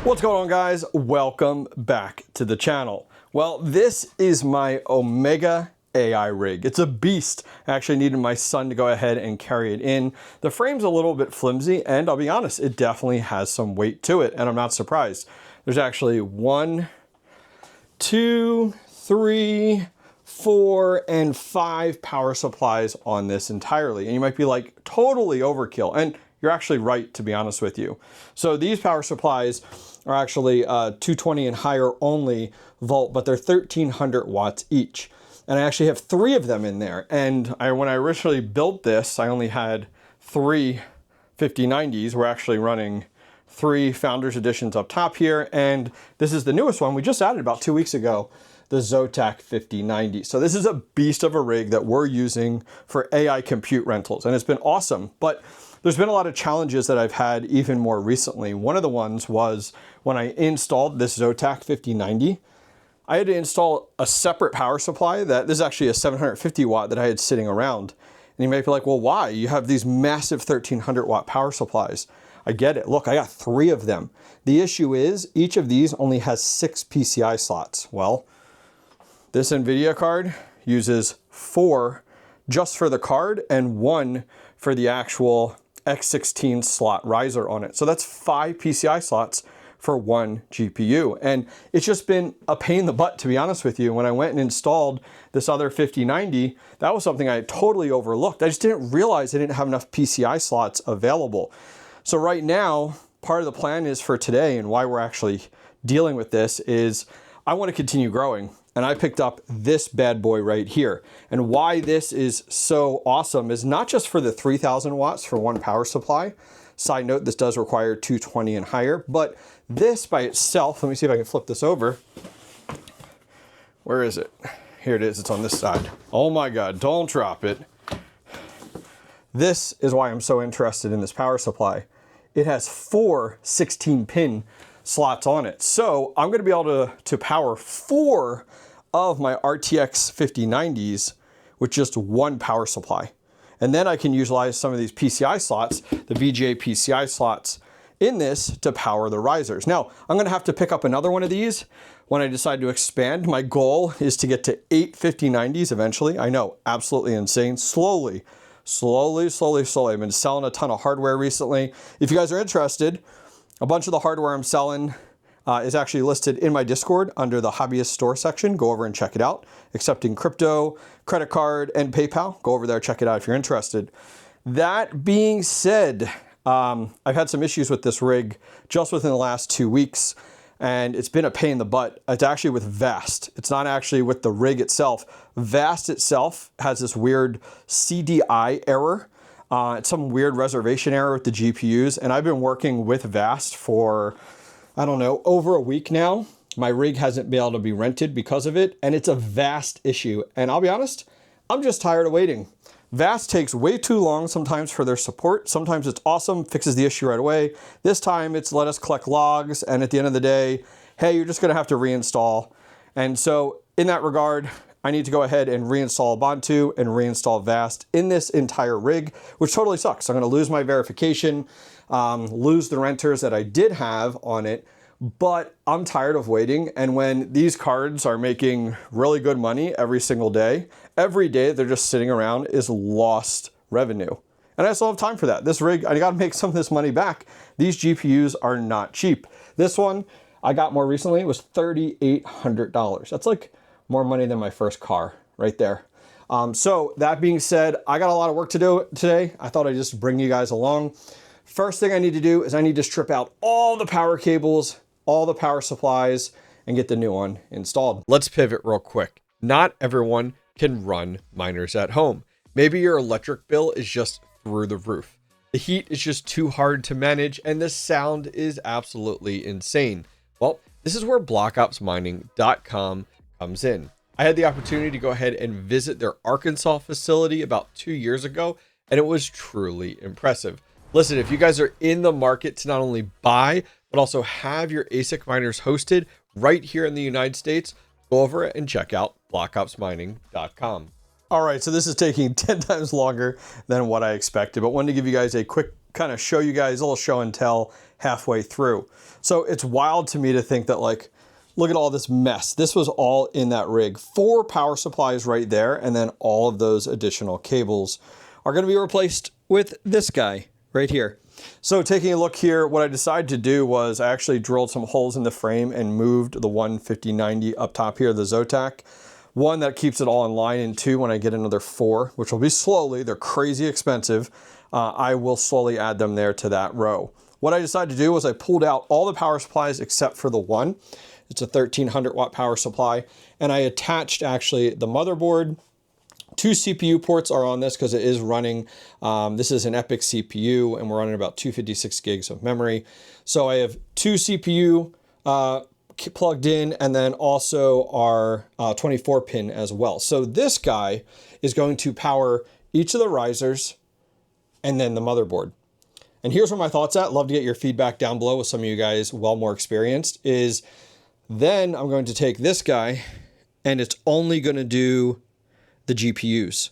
What's going on, guys? Welcome back to the channel. Well, this is my Omega AI rig. It's a beast. I actually needed my son to go ahead and carry it in. The frame's a little bit flimsy, and I'll be honest, it definitely has some weight to it, and I'm not surprised. There's actually 1, 2, 3, 4, and 5 power supplies on this entirely. And you might be like, totally overkill. And you're actually right, to be honest with you. So these power supplies are actually 220 and higher only volt, but they're 1300 watts each. And I actually have 3 of them in there. And when I originally built this, I only had 3 5090s. We're actually running 3 Founders Editions up top here. And this is the newest one we just added about 2 weeks ago, the Zotac 5090. So this is a beast of a rig that we're using for AI compute rentals. And it's been awesome. But there's been a lot of challenges that I've had even more recently. One of the ones was when I installed this Zotac 5090, I had to install a separate power supply. This is actually a 750 watt that I had sitting around. And you might be like, well, why? You have these massive 1300 watt power supplies. I get it. Look, I got 3 of them. The issue is each of these only has 6 PCI slots. Well, this NVIDIA card uses 4 just for the card and 1 for the actual X16 slot riser on it. So that's 5 PCI slots for 1 GPU. And it's just been a pain in the butt, to be honest with you. When I went and installed this other 5090, that was something I totally overlooked. I just didn't realize I didn't have enough PCI slots available. So right now, part of the plan is for today, and why we're actually dealing with this, is I want to continue growing. And I picked up this bad boy right here. And why this is so awesome is not just for the 3000 watts for 1 power supply. Side note, this does require 220 and higher, but this by itself, let me see if I can flip this over. Where is it? Here it is, it's on this side. Oh my God, don't drop it. This is why I'm so interested in this power supply. It has 4 16-pin slots on it. So I'm gonna be able to power 4 of my RTX 5090s with just 1 power supply. And then I can utilize some of these PCI slots, the VGA PCI slots in this to power the risers. Now, I'm gonna have to pick up another one of these when I decide to expand. My goal is to get to 8 5090s eventually. I know, absolutely insane. Slowly. I've been selling a ton of hardware recently. If you guys are interested, a bunch of the hardware I'm selling is actually listed in my Discord under the Hobbyist store section. Go over and check it out. Accepting crypto, credit card, and PayPal. Go over there, check it out if you're interested. That being said, I've had some issues with this rig just within the last 2 weeks, and it's been a pain in the butt. It's actually with Vast. It's not actually with the rig itself. Vast itself has this weird CDI error. It's some weird reservation error with the GPUs, and I've been working with Vast for, I don't know, over a week now. My rig hasn't been able to be rented because of it, and it's a Vast issue. And I'll be honest, I'm just tired of waiting. Vast takes way too long sometimes for their support. Sometimes it's awesome, fixes the issue right away. This time it's let us collect logs, and at the end of the day, hey, you're just gonna have to reinstall. And so in that regard, I need to go ahead and reinstall Ubuntu and reinstall Vast in this entire rig, which totally sucks. I'm gonna lose my verification, lose the renters that I did have on it, but I'm tired of waiting. And when these cards are making really good money every single day, every day they're just sitting around is lost revenue. And I still have time for that. This rig, I gotta make some of this money back. These GPUs are not cheap. This one I got more recently was $3,800. That's like more money than my first car right there. So that being said, I got a lot of work to do today. I thought I'd just bring you guys along. First thing I need to do is I need to strip out all the power cables, all the power supplies, and get the new one installed. Let's pivot real quick. Not everyone can run miners at home. Maybe your electric bill is just through the roof. The heat is just too hard to manage, and the sound is absolutely insane. Well, this is where blockopsmining.com comes in. I had the opportunity to go ahead and visit their Arkansas facility about 2 years ago, and it was truly impressive. Listen, if you guys are in the market to not only buy, but also have your ASIC miners hosted right here in the United States, go over and check out blockopsmining.com. All right, so this is taking 10 times longer than what I expected, but wanted to give you guys a quick kind of show you guys a little show and tell halfway through. So it's wild to me to think that, like, look at all this mess. This was all in that rig. 4 power supplies right there, and then all of those additional cables are going to be replaced with this guy right here. So taking a look here, what I decided to do was I actually drilled some holes in the frame and moved the 15090 up top here, the Zotac. One, that keeps it all in line, and 2, when I get another 4, which will be slowly, they're crazy expensive, I will slowly add them there to that row. What I decided to do was I pulled out all the power supplies except for the one. It's a 1300 watt power supply, and I attached actually the motherboard. 2 CPU ports are on this because it is running, this is an EPYC CPU, and we're running about 256 gigs of memory. So I have 2 CPU plugged in, and then also our 24 pin as well. So this guy is going to power each of the risers and then the motherboard. And here's where my thoughts at. Love to get your feedback down below with some of you guys well more experienced. Is then I'm going to take this guy, and it's only going to do the GPUs.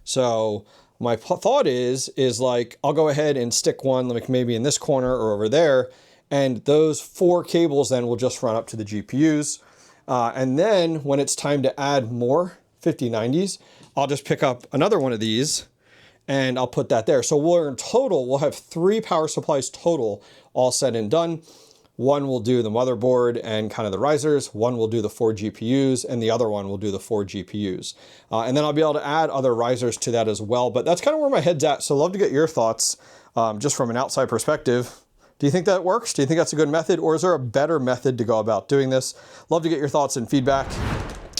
So my thought is like, I'll go ahead and stick one like maybe in this corner or over there, and those 4 cables then will just run up to the GPUs. And then when it's time to add more 5090s, I'll just pick up another one of these and I'll put that there. So we'll in total, we'll have 3 power supplies total, all said and done. One will do the motherboard and kind of the risers, one will do the 4 GPUs, and the other one will do the 4 GPUs. And then I'll be able to add other risers to that as well, but that's kind of where my head's at. So love to get your thoughts just from an outside perspective. Do you think that works? Do you think that's a good method, or is there a better method to go about doing this? Love to get your thoughts and feedback.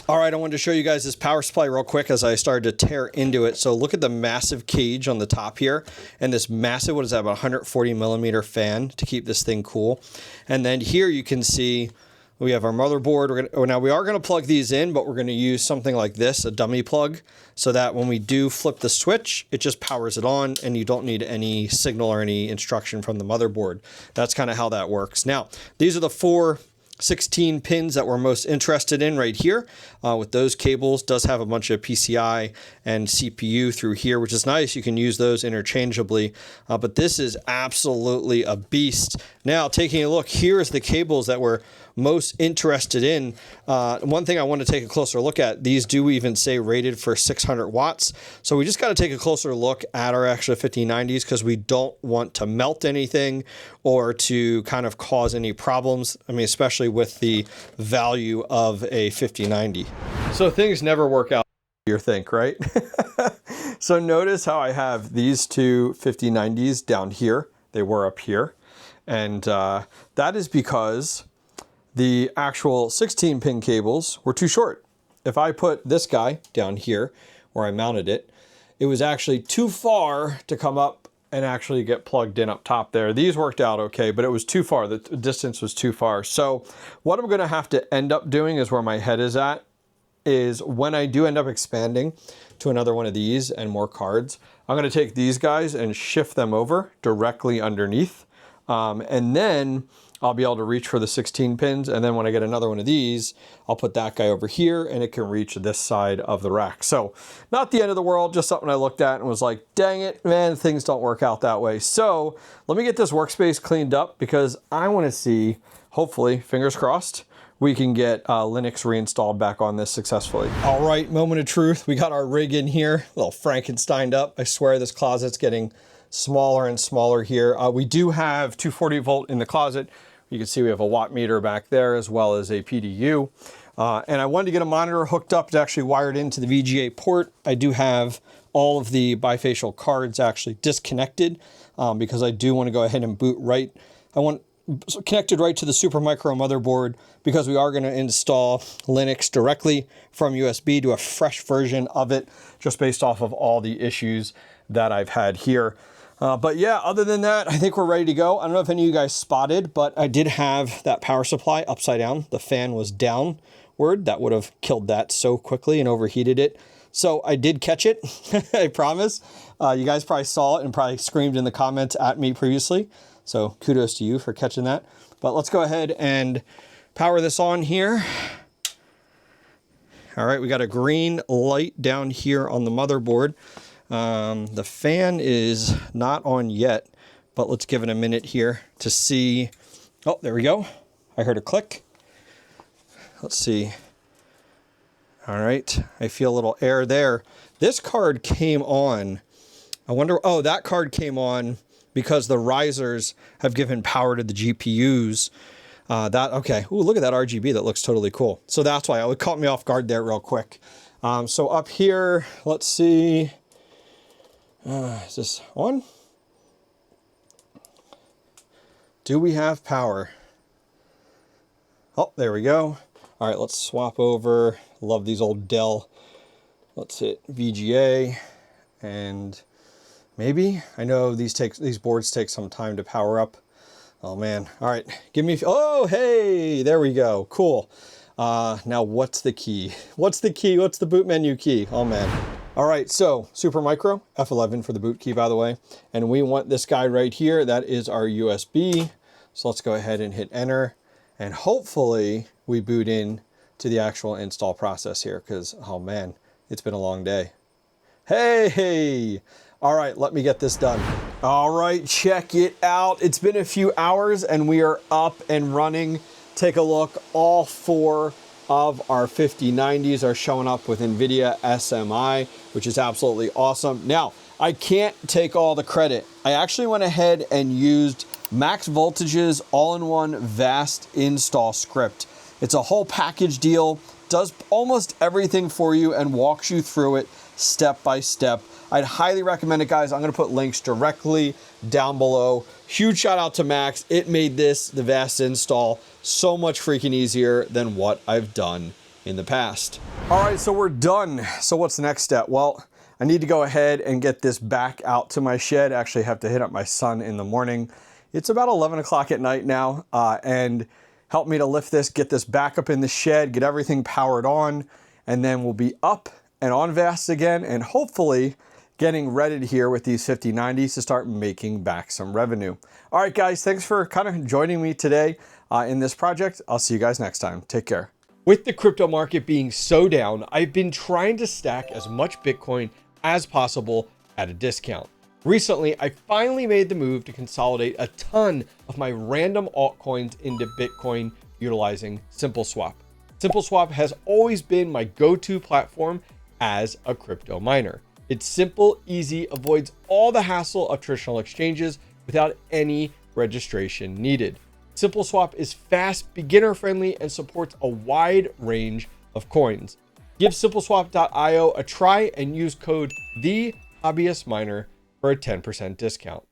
All right, I wanted to show you guys this power supply real quick as I started to tear into it. So look at the massive cage on the top here, and this massive, what is that, about 140 millimeter fan to keep this thing cool. And then here you can see we have our motherboard. Now we are gonna plug these in, but we're gonna use something like this, a dummy plug, so that when we do flip the switch, it just powers it on and you don't need any signal or any instruction from the motherboard. That's kind of how that works. Now, these are the 4 16 pins that we're most interested in right here. With those cables, does have a bunch of PCI and CPU through here, which is nice. You can use those interchangeably, but this is absolutely a beast. Now, taking a look, here's the cables that we're most interested in. One thing I want to take a closer look at, these do even say rated for 600 watts. So we just got to take a closer look at our actual 5090s because we don't want to melt anything or to kind of cause any problems. I mean, especially with the value of a 5090. So things never work out you think, right? So notice how I have these 2 5090s down here. They were up here. And that is because the actual 16 pin cables were too short. If I put this guy down here where I mounted it, it was actually too far to come up and actually get plugged in up top there. These worked out okay, but it was too far. The distance was too far. So what I'm gonna have to end up doing is where my head is at, is when I do end up expanding to another one of these and more cards, I'm gonna take these guys and shift them over directly underneath. And then I'll be able to reach for the 16 pins. And then when I get another one of these, I'll put that guy over here and it can reach this side of the rack. So not the end of the world, just something I looked at and was like, dang it, man, things don't work out that way. So let me get this workspace cleaned up because I want to see, hopefully, fingers crossed, we can get Linux reinstalled back on this successfully. All right, moment of truth. We got our rig in here, a little Frankensteined up. I swear this closet's getting smaller and smaller here. We do have 240 volt in the closet. You can see we have a watt meter back there as well as a PDU. And I wanted to get a monitor hooked up. It's actually wired into the VGA port. I do have all of the bifacial cards actually disconnected because I do want to go ahead and boot right. I want connected right to the Supermicro motherboard because we are going to install Linux directly from USB to a fresh version of it just based off of all the issues that I've had here. But yeah, other than that, I think we're ready to go. I don't know if any of you guys spotted, but I did have that power supply upside down. The fan was downward. That would have killed that so quickly and overheated it. So I did catch it, I promise. You guys probably saw it and probably screamed in the comments at me previously. So kudos to you for catching that. But let's go ahead and power this on here. All right, we got a green light down here on the motherboard. The fan is not on yet, but let's give it a minute here to see. Oh, there we go. I heard a click. Let's see. All right, I feel a little air there. This card came on. I wonder, oh, that card came on because the risers have given power to the GPUs. Okay, ooh, look at that RGB, that looks totally cool. So that's why it caught me off guard there real quick. So up here, let's see, is this on? Do we have power? Oh, there we go. All right, let's swap over. Love these old Dell. Let's hit VGA and maybe, I know these boards take some time to power up. Oh man, all right, give me, oh, hey, there we go, cool. Now what's the key? What's the key? What's the boot menu key? Oh man. All right, so Supermicro, F11 for the boot key, by the way. And we want this guy right here. That is our USB. So let's go ahead and hit enter. And hopefully we boot in to the actual install process here because, oh man, it's been a long day. Hey, all right, let me get this done. All right, check it out. It's been a few hours and we are up and running. Take a look, all 4 of our 5090s are showing up with NVIDIA SMI, which is absolutely awesome. Now, I can't take all the credit. I actually went ahead and used Max Voltage's all-in-one Vast install script. It's a whole package deal, does almost everything for you and walks you through it step by step. I'd highly recommend it, guys. I'm gonna put links directly down below. Huge shout out to Max. It made this, the Vast install, so much freaking easier than what I've done in the past. All right, so we're done. So what's the next step? Well, I need to go ahead and get this back out to my shed. Actually have to hit up my son in the morning. It's about 11 o'clock at night now, and help me to lift this, get this back up in the shed, get everything powered on, and then we'll be up and on Vast again, and hopefully getting ready here with these 5090s to start making back some revenue. All right, guys, thanks for kind of joining me today in this project. I'll see you guys next time. Take care. With the crypto market being so down, I've been trying to stack as much Bitcoin as possible at a discount. Recently, I finally made the move to consolidate a ton of my random altcoins into Bitcoin utilizing SimpleSwap. SimpleSwap has always been my go-to platform as a crypto miner. It's simple, easy, avoids all the hassle of traditional exchanges without any registration needed. SimpleSwap is fast, beginner-friendly, and supports a wide range of coins. Give simpleswap.io a try and use code TheHobbyistMiner for a 10% discount.